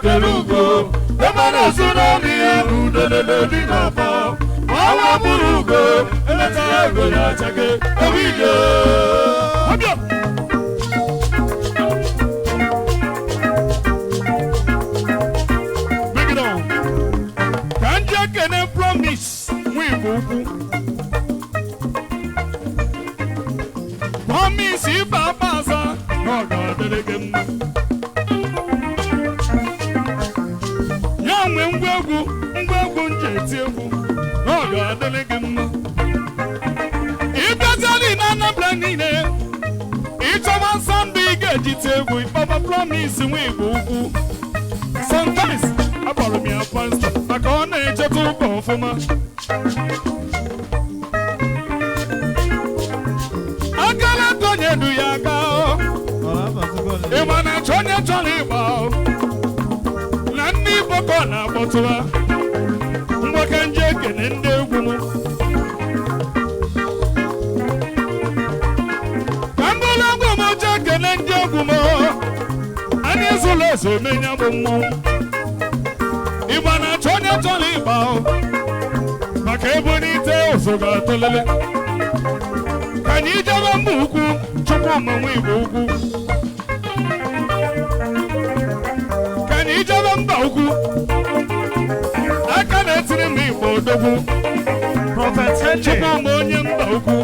kelugo emana tsunami udelele na pa awa burugo eleta go ya chake ewiye abia big it on kanje kene promise we buku promise baba sa no god delegem ngwegwu njeti egwu n'oge adịghị gị mma ịbịazịalị na Anambra niile ịchọba nsọndụ ị ga-ejite egwu ịkpọba promise nwa Igbo ukwu sometimes akpọrọ m ya pastọ maka ọ na-echeta ụka ọfụma akala tonye du ya aka ịma na achọ onye chọrọ ịgba na ndị Igbo ka ọ na-akpọtụwa mgbaka nje ekene ndị egwu m ka mbụlụ egwu m oche ekene ndị egwu m anyị zụlụ eze omenya bụ mmọnwụ ịgba na-achọ onye chọrọ ịgba maka ebunite ụzọ ga-atụlele ka anyị jebe mba ukwu chukwu mmanwụ Igbo ukwu ka anyị jebe mba ukwu aka na-etiri m Igbo odogwu chukwu m onye mba ukwu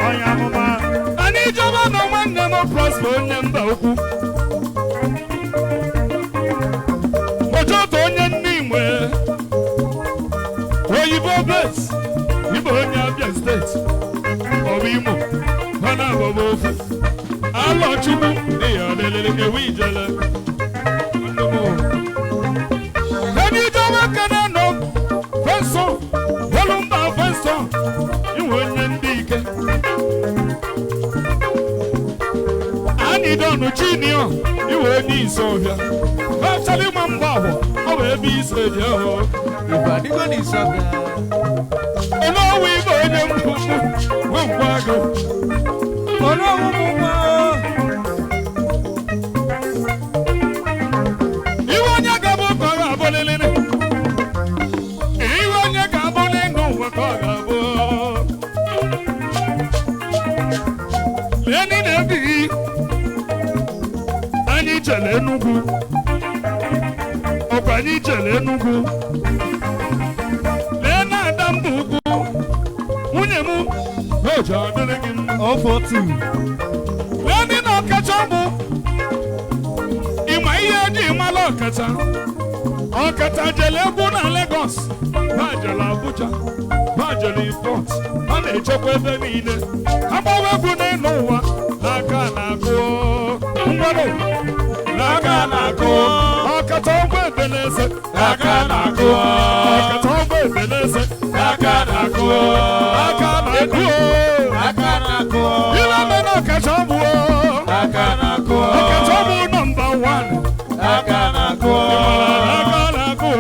onye amụma anyị jebe na nwanne m Prosper onye mba ukwu ojoto onye nne Imo oyibo bes Igbo onye Abia steeti ọbụ Imo mana abụbụ ofu alọchukwu ihe ọlelele kewe ijele kani jọba kana nọ fensọ volumba fensọ iwe onye ndị ike anyị dọnụ chinio iwe onye isi ọbịa bachara ịma mgba ahụ ọ bụ ebe isi eji ahụ ịbadịgo n'isi ọbịa ọnụọwụ ibe onye mkpụkpụ nwe mgbe agụ ọnụọwụ mụnwa iwe onye ga-abụ ka ọ ga-abụ lelele iwe onye ga-abụ n'ịṅụ ụwa ka ọ ga-abụ lee niile ebighị anyị chere Enugu ọkwa anyị chere Enugu lee na-ada mba ugwu nwunye m oji ọdịrị gị mma lee ndị na ọkacha bụ ịma ihe eji mala ọkacha jele egwu na Lagos bajele Abuja bajele Port a na-echekwa ebe niile agbawa egwu n'ịnụ ụwa n'aka na-agụ ngwanụ n'aka na-agụ ọkacha ọgbọ ebeleze aka na-agụ ọkacha ọgbọ ebeleze aka na-agụ aka na-agụ aka na-agụ ile mere ọkacha ọgbụ aka na-agụ ọkacha ọgbụ nọmba 1 aka na-agụ aka na-agụ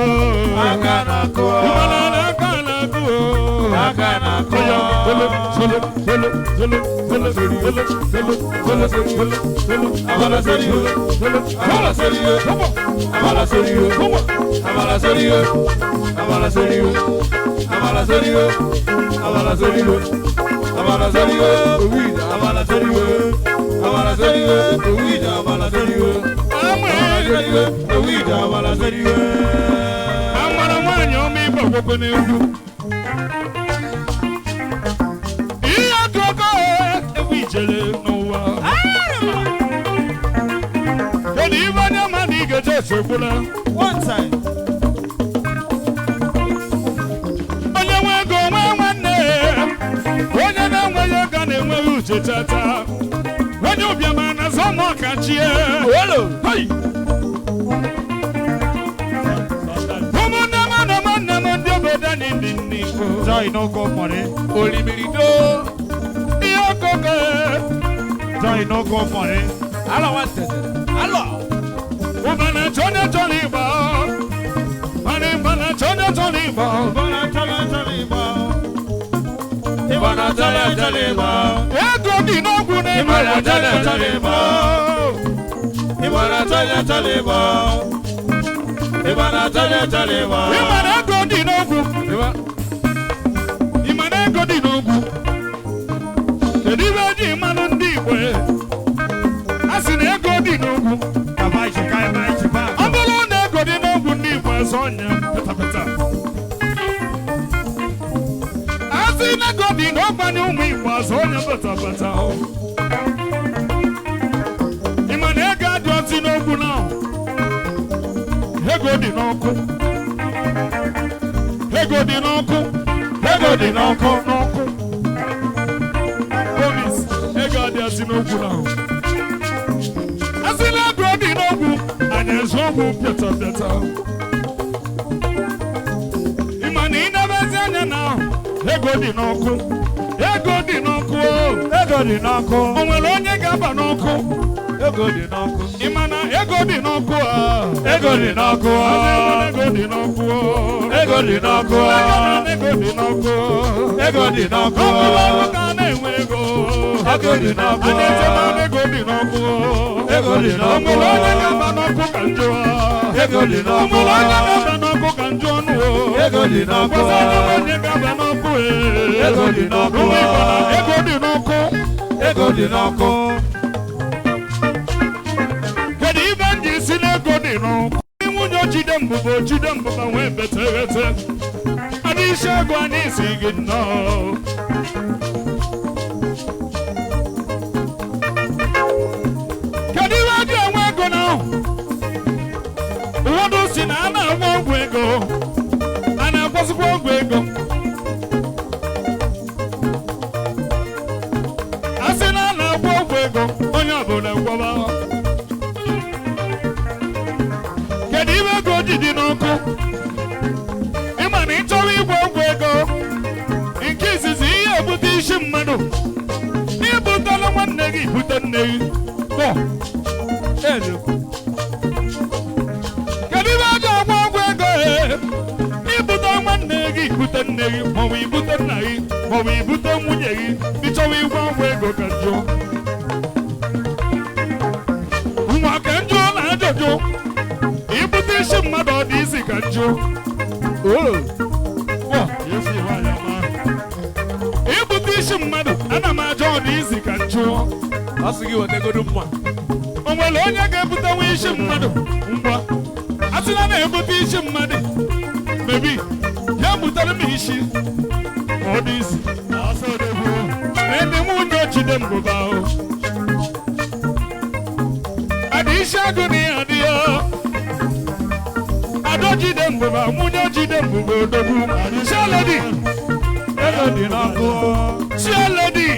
aka na-agụ aka na-agụ aka na-agụ one time. Onye nwe ego nwe nwanne onye na-enweghị ego na-enweghị uche tata onye ụbịama na zọmọ kachie ụmụnne m na nwanne m ndị obodo anyị ndị nniko olimirido ihe ọkụkọ joy no go money ala wanted ala Ubana chone choliba Mane bana chone choliba Ubana chone choliba Ibana chone choliba Edo di no gune Ibana chone choliba Ibana chone choliba Imana tale tale wa. Imana ego dị n'ogwu. Imana ego dị n'ogwu. Kedu ibe ji mmanụ ndị Igbo? A sị na ego dị n'ogwu. Ọ bụrụ na ego dị n'ogwu ndị Igbo ezo ọnya peta. A sị na ego dị n'ogwu anyị ụmụ Igbo ezo ọnya peta. Imana ego adị ọtị n'ogwu na ego dị n'ọkụ. Ego dị n'ọkụ. Ego dị n'ọkụ. Polis, ego adị asị n'okwu n'ahụ. Asị na ego dị n'okwu, anyị ezu ọgwụ pịata. Ịma na ị na-ebezi anya n'ahụ, ego dị n'ọkụ. Ego dị n'ọkụ. Ego dị n'ọkụ. O nwere onye ga-aba n'ọkụ. Ego dị n'ọkụ. Ịma na ego dị n'ọkụ a. Ego dị n'ọkụ. Ego dị n'ọkụ. Ego dị n'ọkụ. Ego dị n'ọkụ. Ego dị n'ọkụ. Ọkụ ka na-enwe ego. Ego dị n'ọkụ. A na-echema ego dị n'ọkụ. Ego dị n'ọkụ. O nwere onye ga-aba n'ọkụ ka njọ. Ego dị n'ọkụ. O nwere onye ga-aba n'ọkụ ka njọ ọnụ. Ego dị n'ọkụ. Onye ga-aba n'ọkụ. Ego dị n'ọkụ. Ego dị n'ọkụ. Ego dị n'ọkụ. Kedu ibe m ji si na ego dị n'ọkụ? Nwunye ojide mbụba nwee beteghete. Adị isi ego anyị si gị nnọọ. Kedu ibe dị enwe ego na ụfọdụ si na a na-agwọ ọgwụ ego, a na-akwụsịkwa ọgwụ ego. A sị na a na-agwọ ọgwụ ego, onye ọbụla gwọba. Kedu ibe ego ji dị n'ọkụ? Ịma na ịchọrọ ịgwọ ọgwụ ego, nke izizi ihe ebute isi mmadụ. N'ibutela nwanne gị bute nne gị. Kedu ibe aja agwọ ọgwụ ego? Ibute nwanne gị bute nne gị, maọbụ ibute nna gị, maọbụ ibute nwunye gị. Ịchọrọ ịgwọ ọgwụ ego ka njọ. Nwa ka njọ na ajụjụ. Ibute isi mmadụ ọ dị isi ka njọ. Ibute isi mmadụ ana m ajọ ọ dị isi ka njọ. Asị gị wetegodu mma. O nwere onye ga-ebutenwe isi mmadụ ngwa. A sịla na-ebute isi mmadụ mebi ya butere m isi ọ dị isi. Ndị nwunye ojide mbụba adị isi agụ na ihe adị ya. Adojide mbụba nwunye ojide mbụba odogwu. Chialedi. Ego dị n'ọkụ. Chialedi.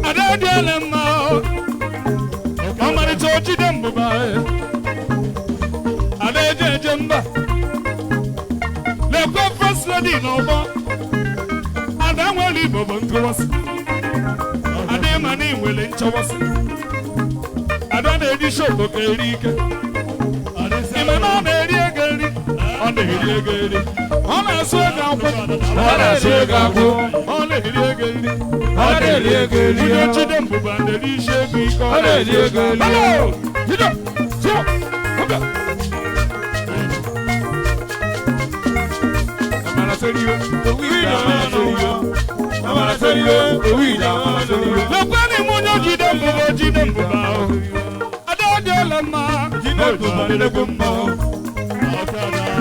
Adadiele mma. Ọmarịcha ojide mbụba. Adaeje mba. Lekwe first lady n'ọgbọ. Ada nwere Igbo bụ nkọwasị. Ada ịma na inwere nchọwasị. Ada na-eri shoko ka eri ike. Ime na ọ na-eri ego eri. Ọ na-eri ego eri. Ọ na-asụ ego akwụ. Ọ na-asụ ego akwụ. Ọ na-eri ego eri. Ọ na-eri ego eri. Onye ojide mbụba na-eri isi ego ike. Ọ na-eri ego eri. Hello! Hido! Tio! Oga! Amara seriyo. Amara seriyo. Lekwe ni nwunye ojide mbụba. Ada ọdịọla mma. Ojide mbụba nnekwu mmọnwụ.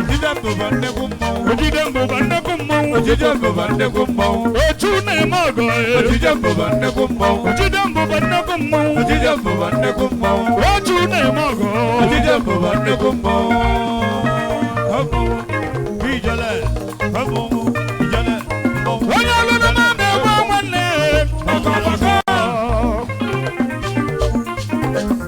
Ojide mbụba nnekwu mmọnwụ. Ojide mbụba nnekwu mmọnwụ. Ojide mbụba nnekwu mmọnwụ. Ochu na-eme ọgọ. Ojide mbụba nnekwu mmọnwụ. Ojide mbụba nnekwu mmọnwụ. Ojide mbụba nnekwu mmọnwụ. Ochu na-eme ọgọ. Ojide mbụba nnekwu mmọnwụ. Ọmụmụ ijele. Ọmụmụ ijele. Onye ọlụlụ na-egbu nwanne. Ọkọlọkọ.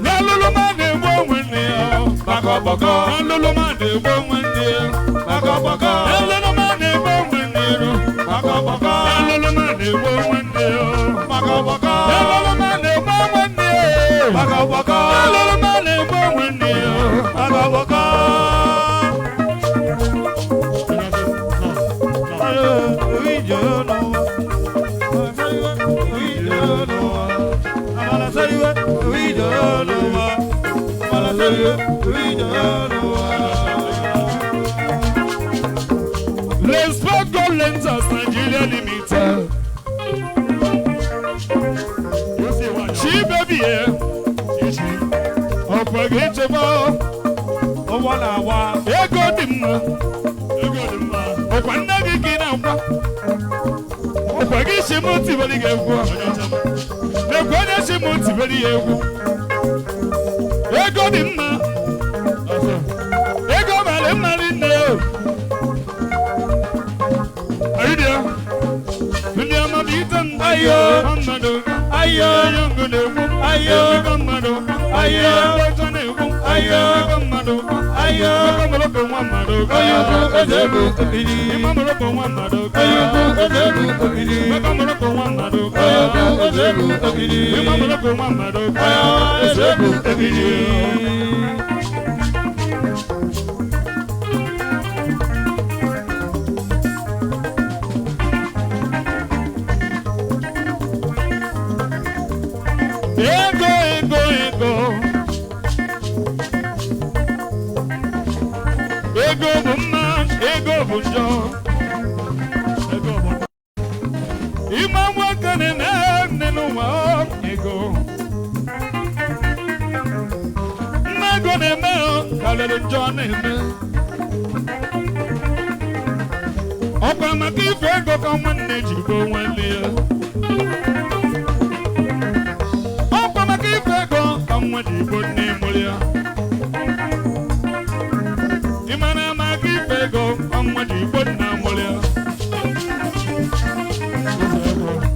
N'ọlụlụ na-egbu nwanne ya. Bakọbọkọ. N'ọlụlụ na-egbu nwanne ya. Bakọbọkọ. N'ọlụlụ na-egbu nwanne ya. Bakọbọkọ. N'ọlụlụ na-egbu nwanne ya. Bakọbọkọ. N'ọlụlụ na-egbu nwanne ya. Bakọbọkọ. N'ọlụlụ na-egbu nwanne ya. Bakọbọkọ. Let's go Lentas Nigeria Limited. She baby here. Unforgettable. Oh, one hour. Ego dimma. Okwanna gigi na mpa. Okwagi shimuti bali gegwa. Nekwana shimuti bali egwu. Ego dimma. Ego male mali ne. Are you there? Dunia mabitan ayo Muhammadu ayo yungune ayo Muhammadu ayo wajane ayo Muhammadu ayo Muhammadu ayo ezebu kabili Muhammadu Muhammadu ayo ezebu kabili Muhammadu Muhammadu ayo ezebu kabili Muhammadu Muhammadu ayo ezebu kabili. Ego, ego, ego. Ego bumma, ego bunjo. Ego bumma. Imam wakane na nenuwa ego. Nego ne meo, kalele jone me. Opa makife ego kamane jibo wale. Ifego nemolia. Imana magi ifego amadi bonna molia.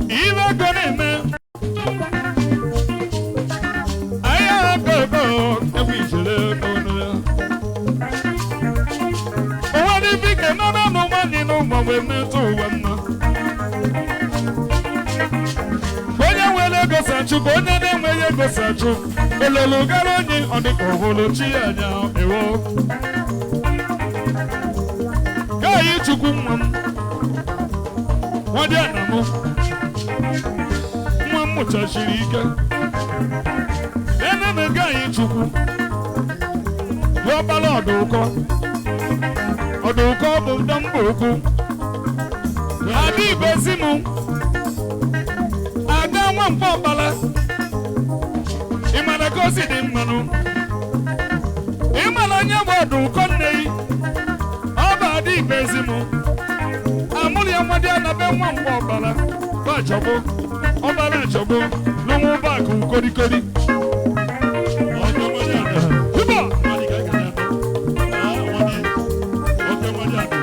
Ifego neme. Aya gogo efisele konola. Owani fike no mani no mwe meto wama. Gosachu, bonene meye gosachu. Ololo galoni oni koholo chianya ewo. Kai chukumam. Wadi anamo. Mwamu chashirika. Eneme gai chuku. Wabala oduko. Oduko bundambuku. Adi bezimu. Mpopala imana kosi di mmanu imana nyabodu konnei oba di bezimu amuli amadi anabe mpopala ba chobo oba na chobo lumu ba ku kodi kodi ojo modi ana kuba madi gaga wadi ojo modi ana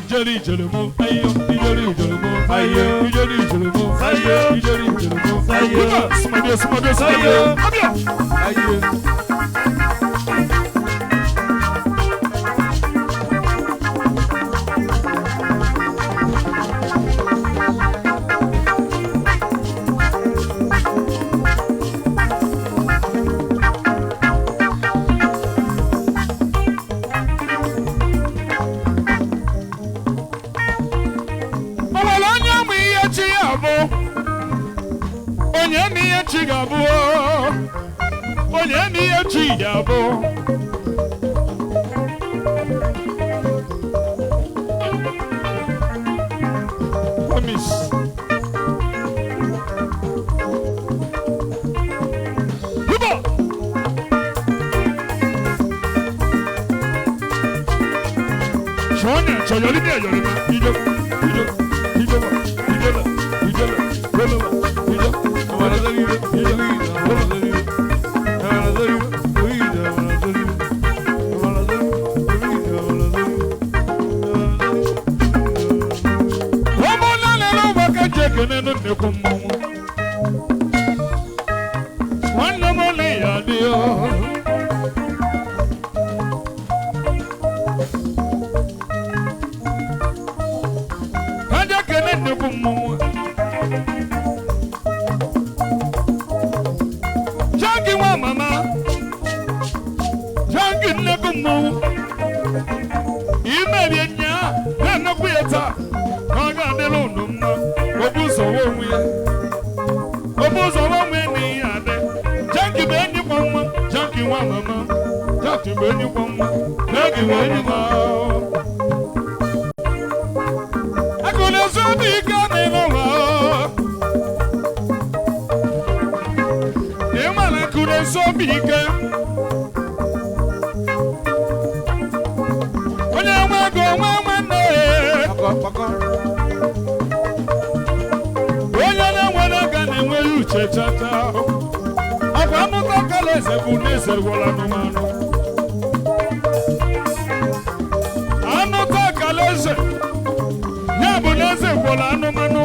Jolly Jolimo, ayo, Jolly Jolimo, ayo, Jolly Jolimo, ayo, Jolly Jolimo, ayo, Smother, ayo, ayo. Chigabo. Promise. Hubo. Shonya, choyoli dia yoli ma. Ijo. onye kwọnwa n'oge onye ma akụna zobi ike n'ịnụwa ịmana akụna zobi ike onye nwe ego nwe nwanne onye na-enwere aka na-enweghị uche chata ọkwa anụta kala eze bụ n'eze gwọrọ anụmanụ anụta kala eze ya bụ n'eze gwọrọ anụmanụ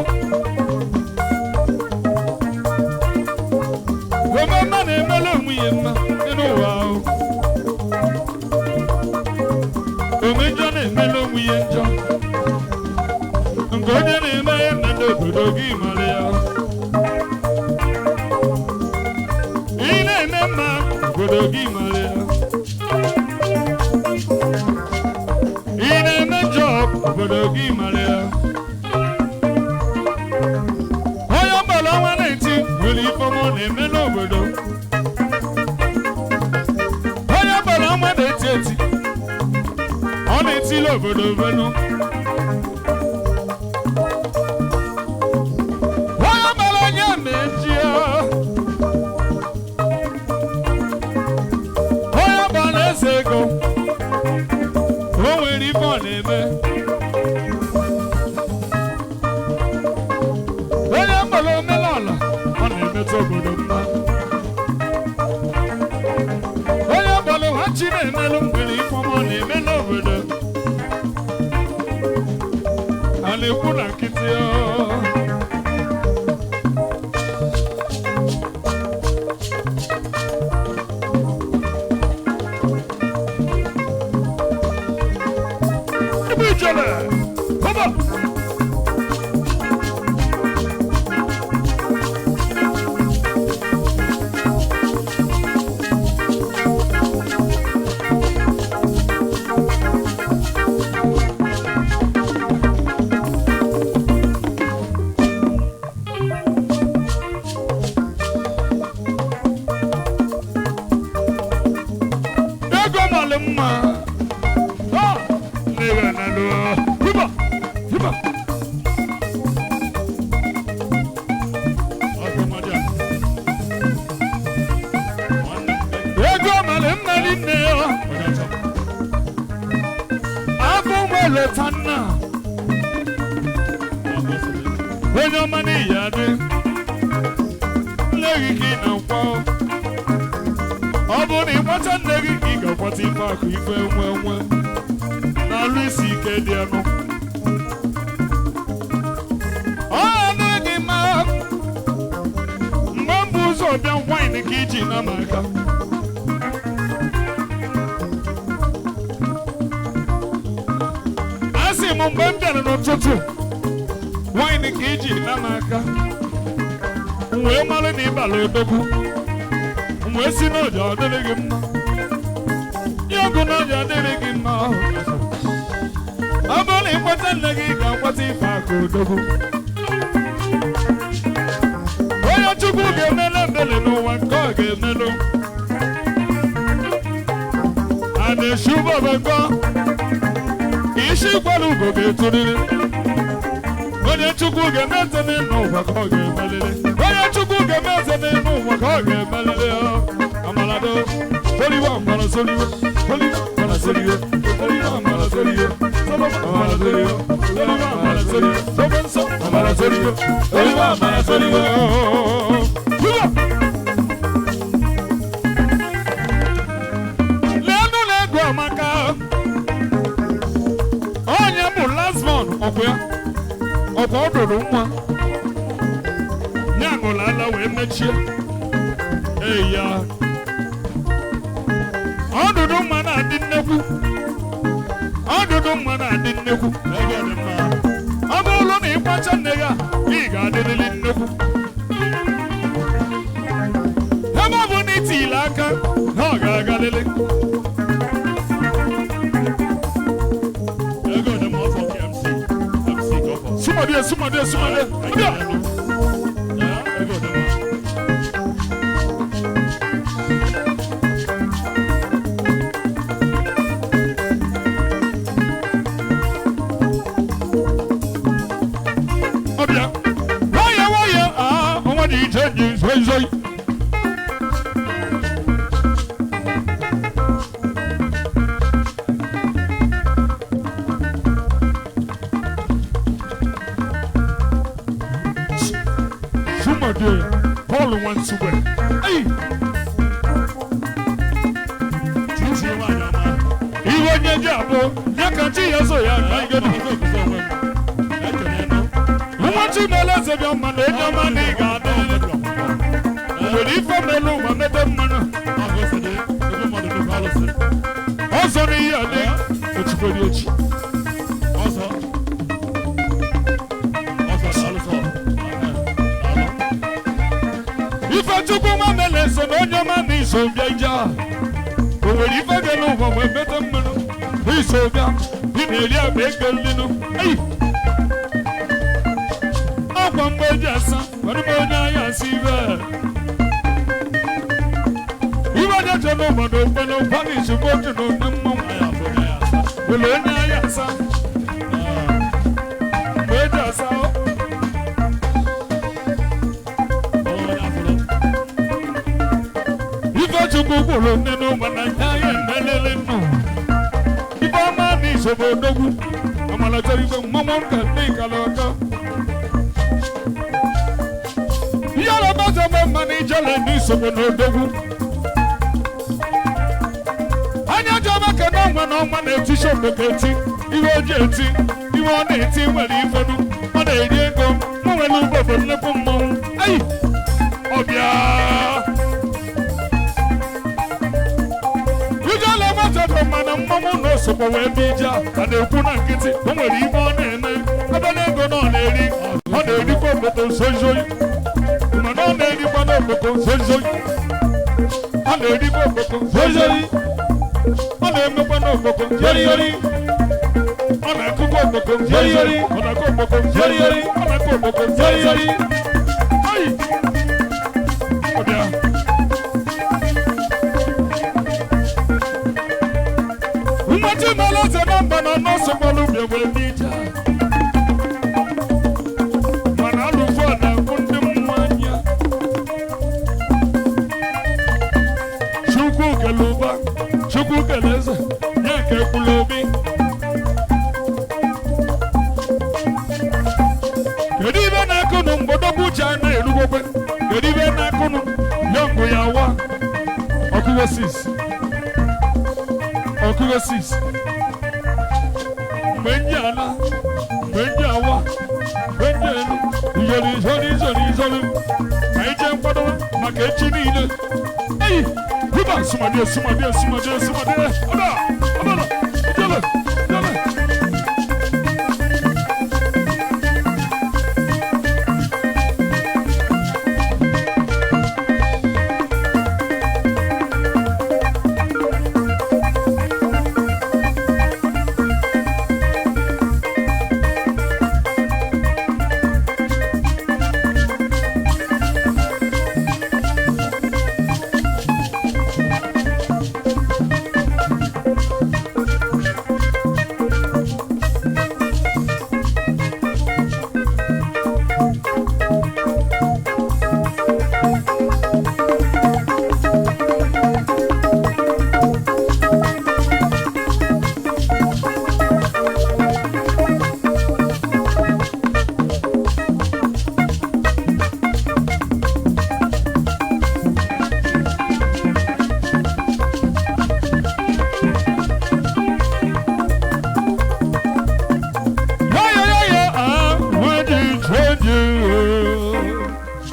gọvanọ na-emela onwe ya mma n'ụwa ahụ omenjọ na-emela onwe ya njọ nke onye na-eme ya na n'obodo gị mara ya ị na-eme mma obodo gị mara ya ị na-eme njọ obodo gị mara ya onye ọgbara ọnwa na-eti nwere ifeọma ọ na-eme n'obodo onye ọgbara ọnwa na-eti eti ọ na-etili obodo venu onye ọgbara onye na-eji onye ọgbara eze ego o nwere ife ọ na-eme onye ọgbara omenala ọ na-emetụ obodo mma onye ọgbara ha chi na-emelụ nwere ife ọma ọ na-eme n'obodo a na-ekwu na nkịtị ebe ijele hụba onye ọma n'ihi adị nne gị ka ị na-akwa ọ bụrụ na ịgbata nne gị ka ị ga-akwata ife akụ ife nwe nwe n'alụ isi ike dị anụ ọ adịghị mma mgbe mbụ ụzọ bịa waịn ka iji na m aka a sị m mgbe m bịara n'ụtụtụ wine ka iji na m aka wee mara na ịbala odogwu wee si n'oja ọ dịrị gị mma ihe ọgụ n'oja adịrị gị mma ọ bụrụ na ịkpọta nne gị ga-akpọta ife aka odogwu onye Chukwu ga-emele ebele n'ụwa nke ọ ga-emelụ a na-eshi ụbọbekọ isi gwara ugo ga-etoriri onye Chukwu ga-emeze n'ịnụ ụwa ka ọ ga-emelele onye Chukwu ga-emeze n'ịnụ ụwa ka ọ ga-emelele amalado oliwe amara soliwe oliwe amara soliwe oliwe amara soliwe amara soliwe oliwe amara soliwe sobe nsọ amara soliwe oliwe amara soliwe leenụ na-ego amaka onye bụ lasmon ọkwa ya ọkwa ọ dụrụ nwa ya ṅụrụ ala wee mechie eya ọdụdụ mma na-adị nnekwu ọdụdụ mma na-adị nnekwu ọ bụrụ na ịkpacha nne gị ị ga-adịrịrị nnekwu ebe ọ bụ na itile aka ha ọ ga-agalịrị Sumade. Somebody, Paul wants to win. Hey! Iwe nye jabo, yakanti yaso ya kaigani. Mwachi meleze vya maneja maniga adele. Werifa melu mamete mana. Ozo ni yale, uchukuli uchi. Ifa chukuma meleze no mani so bia. Werifa melu mamete mana. Iso bia, inelia begelino. Hey! Akwa jasa, warimonya ya sive. Iwa jaja no mano pano pani subote no nemo. Wolonya ya sa. Jasa. Iwa chubu lo neno mananya ya melele no. Iwa mani subodogu. Amala jarigo momon ka ne kalaka. Yala baza mo manager le ni subodogu. Anya jaba kana no man e ti show beketi. Iwo jeti, iwo na eti nwere ifenu. O na eri ego, mo welu bobo nlepo mo. Ai! Obia! Ujala baza do man mo no sopo we bija. Ana ekwu na nkiti, o nwere ibe o na eme. Abana ego no na eri. O na eri ko bobo sojoyi. Ma no na eri ko no bobo sojoyi. O na eri ko bobo sojoyi. Ona emekwa n'okpoko yeri ona ekugo okpoko yeri ona ko okpoko yeri ona ko okpoko yeri ai odia umati malaza namba na noso malu bia we bija mana lufu na kundi mwanya shuku kaluba Chuku keleza, nyake kulobi. Kedibe na kunu mbodo bucha na elugokwe. Kedibe na kunu yongo yawa. Okuwe sis. Okuwe sis. Menjala, menjawa, menjelu. Yoli. Aiche mkwado makechi nile. Hey! Kuba sumade. Oda. Jale.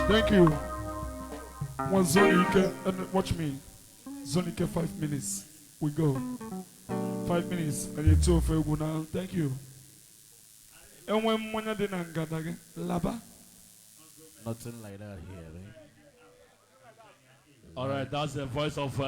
Thank you. One Zonika, and watch me. Zonika 5 minutes. We go. 5 minutes. And you two for now. Thank you. And when one did not get Laba? Nothing like that here, right? All right, that's the voice of